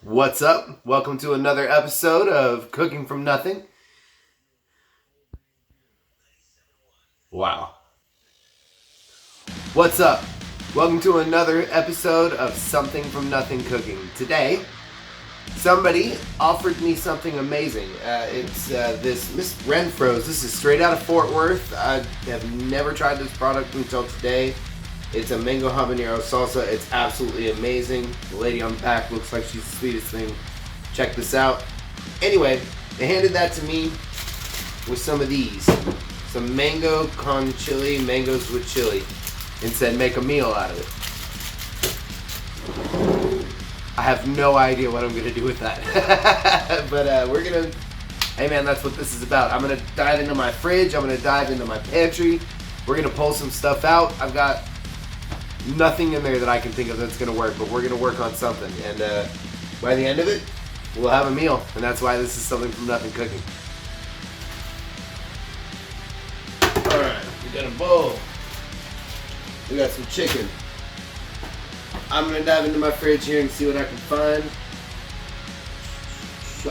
What's up? Welcome to another episode of Cooking from Nothing. Wow. What's up? Welcome to another episode of Something from Nothing Cooking. Today, somebody offered me something amazing. It's this Miss Renfro's. This is straight out of Fort Worth. I have never tried this product until today. It's a mango habanero salsa. It's absolutely amazing. The lady on the back looks like she's the sweetest thing. Check this out. Anyway, they handed that to me with some of these. Some Mango Con Chile, mangoes with chili. And said make a meal out of it. I have no idea what I'm going to do with that. But we're going to... Hey man, that's what this is about. I'm going to dive into my fridge. I'm going to dive into my pantry. We're going to pull some stuff out. I've got nothing in there that I can think of that's going to work, but we're going to work on something. And by the end of it, we'll have a meal. And that's why this is Something from Nothing Cooking. Alright, we got a bowl. We got some chicken. I'm going to dive into my fridge here and see what I can find.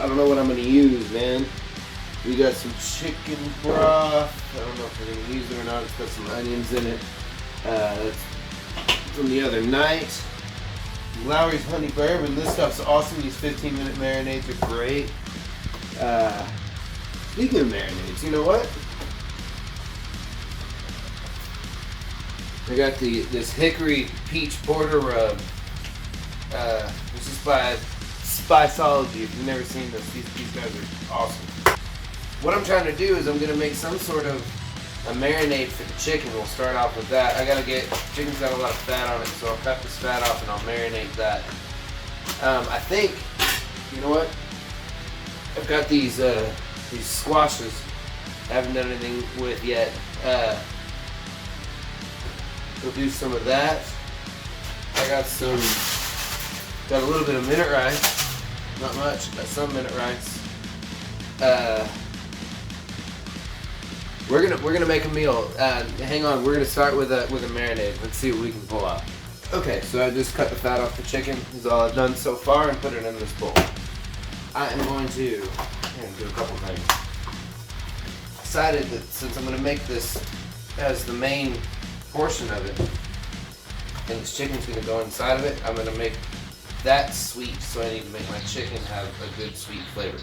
I don't know what I'm going to use, man. We got some chicken broth. I don't know if we're going to use it or not. It's got some onions in it. That's from the other night. Lowry's honey bourbon. This stuff's awesome. These 15-minute marinades are great. Speaking of marinades, you know what? I got this hickory peach porter rub. This is by Spiceology. If you've never seen this, these guys are awesome. What I'm trying to do is I'm going to make some sort of a marinade for the chicken. We'll start off with that. Chicken's got a lot of fat on it, so I'll cut this fat off and I'll marinate that. I think, you know what? I've got these squashes I haven't done anything with yet. We'll do some of that. I got a little bit of minute rice. Not much, got some minute rice. We're gonna make a meal. Hang on, we're gonna start with a marinade. Let's see what we can pull out. Okay, so I just cut the fat off the chicken. This is all I've done so far, and put it in this bowl. I am going to do a couple things. Decided that since I'm gonna make this as the main portion of it, and this chicken's gonna go inside of it, I'm gonna make that sweet. So I need to make my chicken have a good sweet flavor.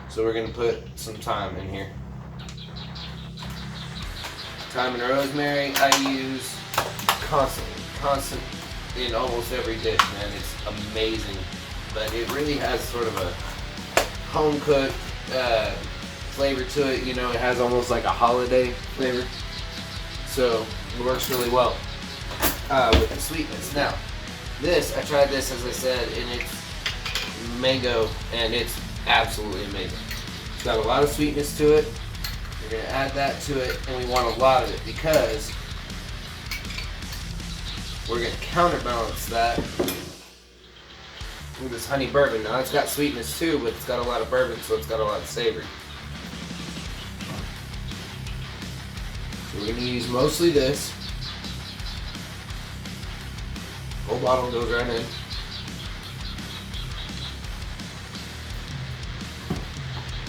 So we're gonna put some thyme in here. Thyme and rosemary I use constant in almost every dish, man. It's amazing, but it really has sort of a home cooked flavor to it. You know, it has almost like a holiday flavor, so it works really well with the sweetness. Now, I tried this, as I said, and it's mango, and it's absolutely amazing. It's got a lot of sweetness to it. We're going to add that to it, and we want a lot of it because we're going to counterbalance that with this honey bourbon. Now, it's got sweetness too, but it's got a lot of bourbon, so it's got a lot of savory. So we're going to use mostly this. Whole bottle goes right in.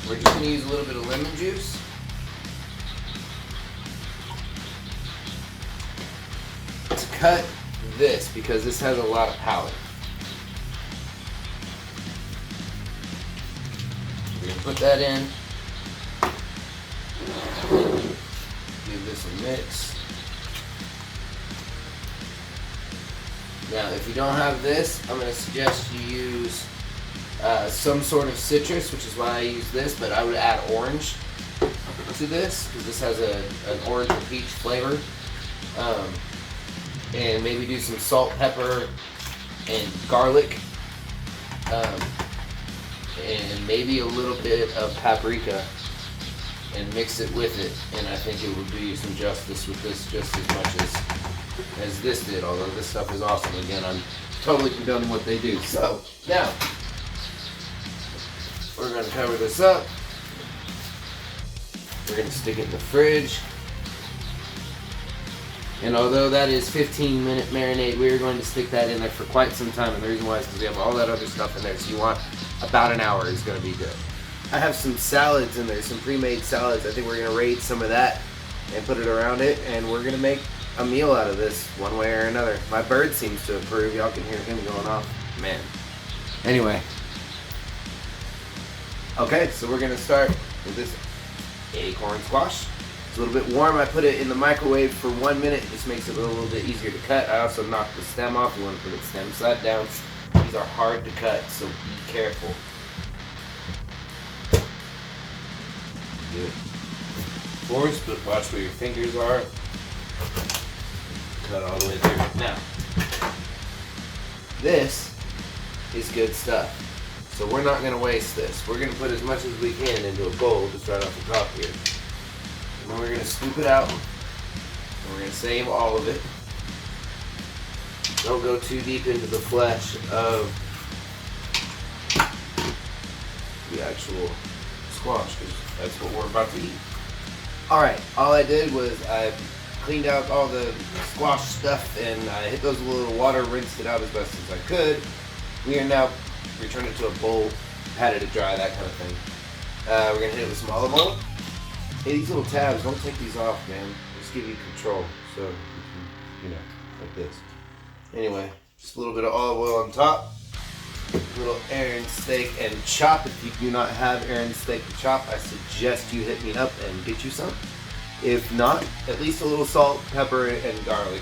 We're just going to use a little bit of lemon juice. To cut this, because this has a lot of power. We're going to put that in. Give this a mix. Now, if you don't have this, I'm going to suggest you use some sort of citrus, which is why I use this, but I would add orange to this, because this has an orange and peach flavor. And maybe do some salt, pepper, and garlic, and maybe a little bit of paprika, and mix it with it. And I think it would do you some justice with this, just as much as this did. Although this stuff is awesome. Again, I'm totally condoning what they do. So now we're going to cover this up. We're going to stick it in the fridge. And although that is 15-minute marinade, we are going to stick that in there for quite some time. And the reason why is because we have all that other stuff in there. So you want about an hour is going to be good. I have some salads in there, some pre-made salads. I think we're going to raid some of that and put it around it. And we're going to make a meal out of this one way or another. My bird seems to improve. Y'all can hear him going off. Man. Anyway. Okay, so we're going to start with this acorn squash. It's a little bit warm. I put it in the microwave for 1 minute. It just makes it a little bit easier to cut. I also knocked the stem off. You want to put it stem side down. These are hard to cut, so be careful. Good. Of course, but watch where your fingers are. Cut all the way through. Now, this is good stuff. So we're not going to waste this. We're going to put as much as we can into a bowl just right off the top here. And then we're going to scoop it out, and we're going to save all of it. Don't go too deep into the flesh of the actual squash, because that's what we're about to eat. Alright, all I did was I cleaned out all the squash stuff, and I hit those with a little water, rinsed it out as best as I could. We are now returning it to a bowl, patted it dry, that kind of thing. We're going to hit it with some olive oil. Hey, these little tabs, don't take these off, man. Just give you control. So, you know, like this. Anyway, just a little bit of olive oil on top. A little Aaron steak and chop. If you do not have Aaron steak and chop, I suggest you hit me up and get you some. If not, at least a little salt, pepper, and garlic.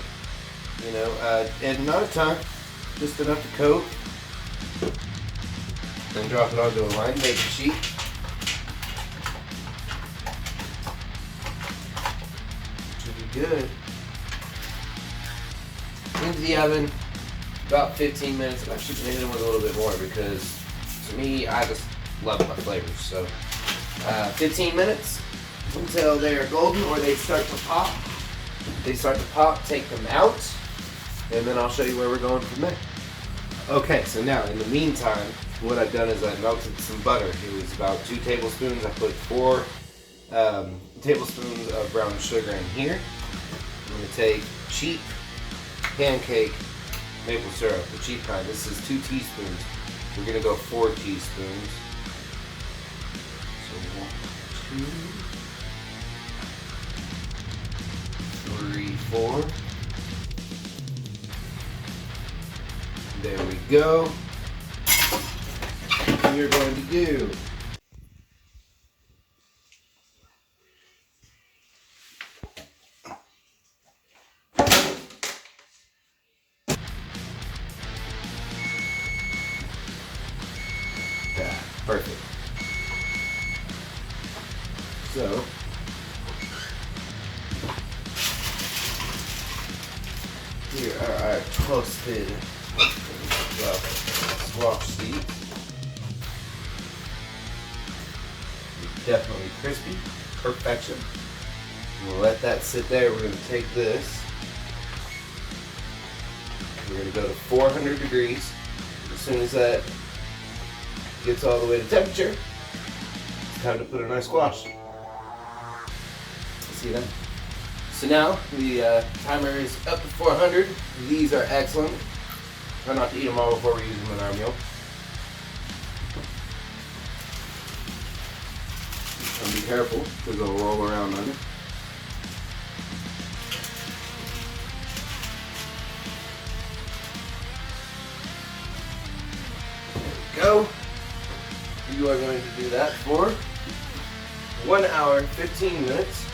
You know, and not a ton, just enough to coat. Then drop it onto a line, make it sheet. Good. Into the oven, about 15 minutes. I'm actually going to hit them with a little bit more because, to me, I just love my flavors. So, 15 minutes until they're golden or they start to pop. They start to pop, take them out, and then I'll show you where we're going from there. Okay, so now, in the meantime, what I've done is I melted some butter. It was about 2 tablespoons. I put 4 tablespoons of brown sugar in here. I'm going to take cheap pancake maple syrup, the cheap kind. This is 2 teaspoons. We're going to go 4 teaspoons. So 1, 2, 3, 4. There we go. What we're going to do. Perfect. So, here are our toasted squash seeds. Definitely crispy, perfection. We'll let that sit there. We're going to take this. We're going to go to 400 degrees. As soon as that gets all the way to temperature, it's time to put in our squash. See that? So now the timer is up to 400. These are excellent. Try not to eat them all before we use them in our meal. And be careful because they'll roll around under. There we go. You are going to do that for 1 hour and 15 minutes.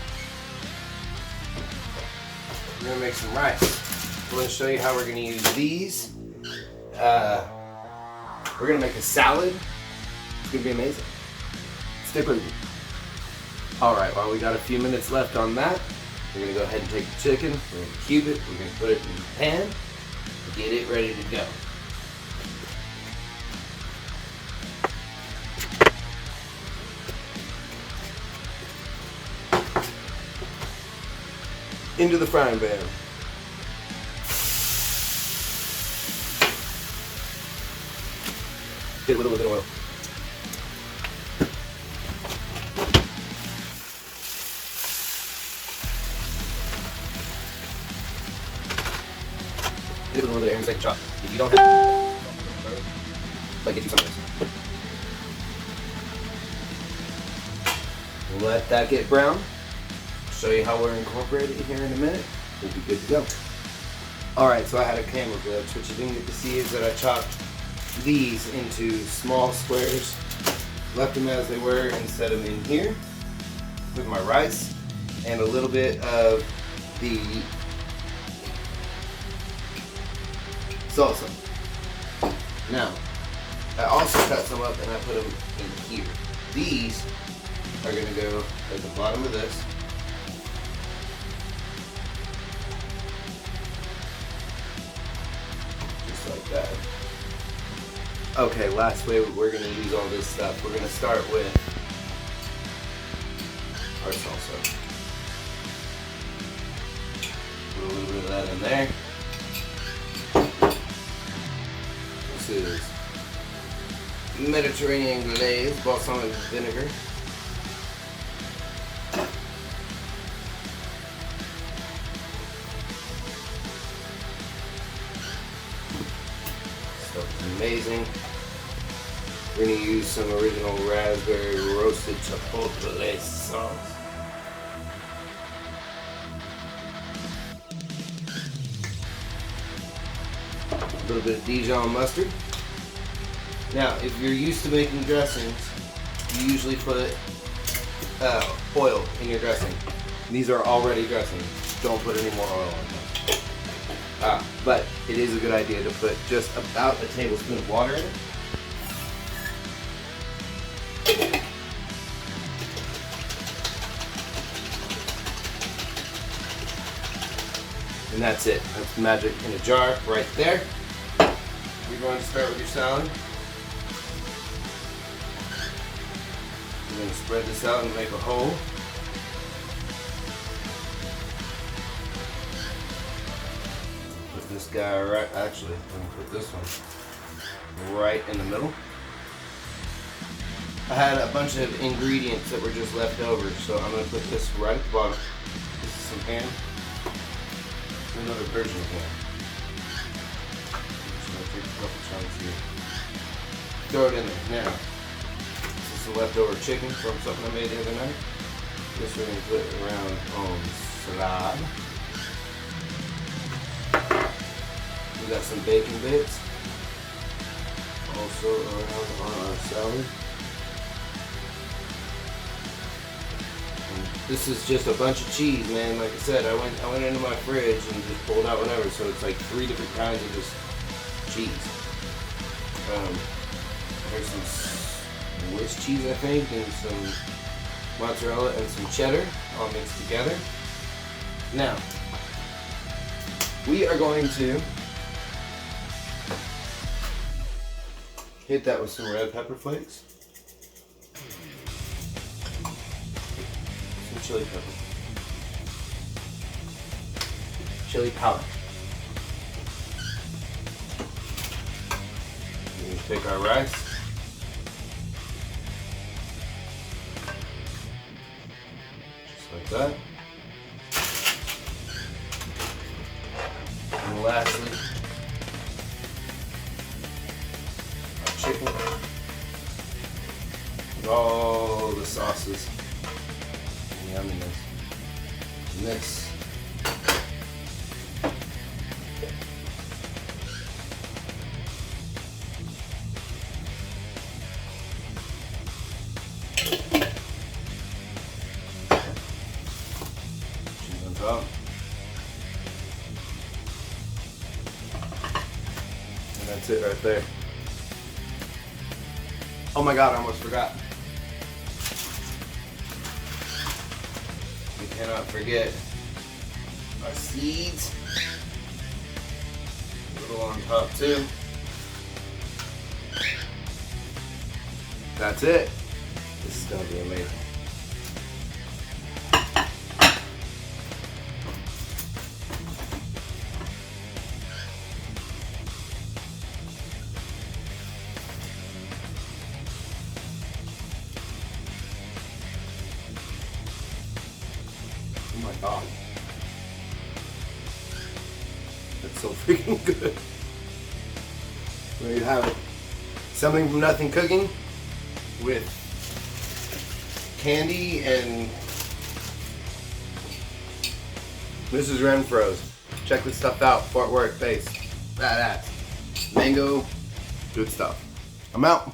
We're going to make some rice. I'm going to show you how we're going to use these. We're going to make a salad. It's going to be amazing. Stick with me. Alright, well, we got a few minutes left on that. We're going to go ahead and take the chicken. We're going to cube it. We're going to put it in the pan and get it ready to go. Into the frying pan. Hit it with a little bit of oil. grams I can chop. If you don't have, like, get you some of this. We'll let that get brown. Show you how we're incorporating it here in a minute. We'll be good to go. Alright, so I had a camera glitch. What you didn't get to see is that I chopped these into small squares, left them as they were, and set them in here with my rice and a little bit of the salsa. Now, I also cut some up and I put them in here. These are going to go at the bottom of this. Just like that. Okay, last way we're going to use all this stuff. We're going to start with our salsa. Put a little bit of that in there. This is Mediterranean glaze, balsamic vinegar. Stuff's amazing. We're going to use some original raspberry roasted chipotle sauce. A little bit of Dijon mustard. Now, if you're used to making dressings, you usually put oil in your dressing. These are already dressings. Don't put any more oil on them. But it is a good idea to put just about a tablespoon of water in it. And that's it. That's magic in a jar right there. You're going to start with your salad. You're going to spread this out and make a hole. Put this guy right, actually, I'm going to put this one right in the middle. I had a bunch of ingredients that were just left over, so I'm going to put this right at the bottom. This is some ham. Another version of ham. Just going to take a couple chunks here. Throw it in there. Now, this is some leftover chicken from something I made the other night. This we're going to put around on salad. We got some bacon bits. Also around on our salad. This is just a bunch of cheese, man. Like I said, I went into my fridge and just pulled out whatever. So it's like 3 different kinds of just cheese. There's some Swiss cheese, I think, and some mozzarella and some cheddar all mixed together. Now, we are going to hit that with some red pepper flakes. Chili pepper. Chili powder. We take our rice. Just like that. And lastly, our chicken. With all the sauces. Yumminess. And this. Cheese on top. And that's it right there. Oh my god, I almost forgot. Cannot forget our seeds. A little on top too. That's it. This is going to be amazing. Oh my god. That's so freaking good. There you have it. Something from nothing cooking with candy, and this is Renfro's. Check this stuff out. Fort Worth based. Badass. Mango. Good stuff. I'm out.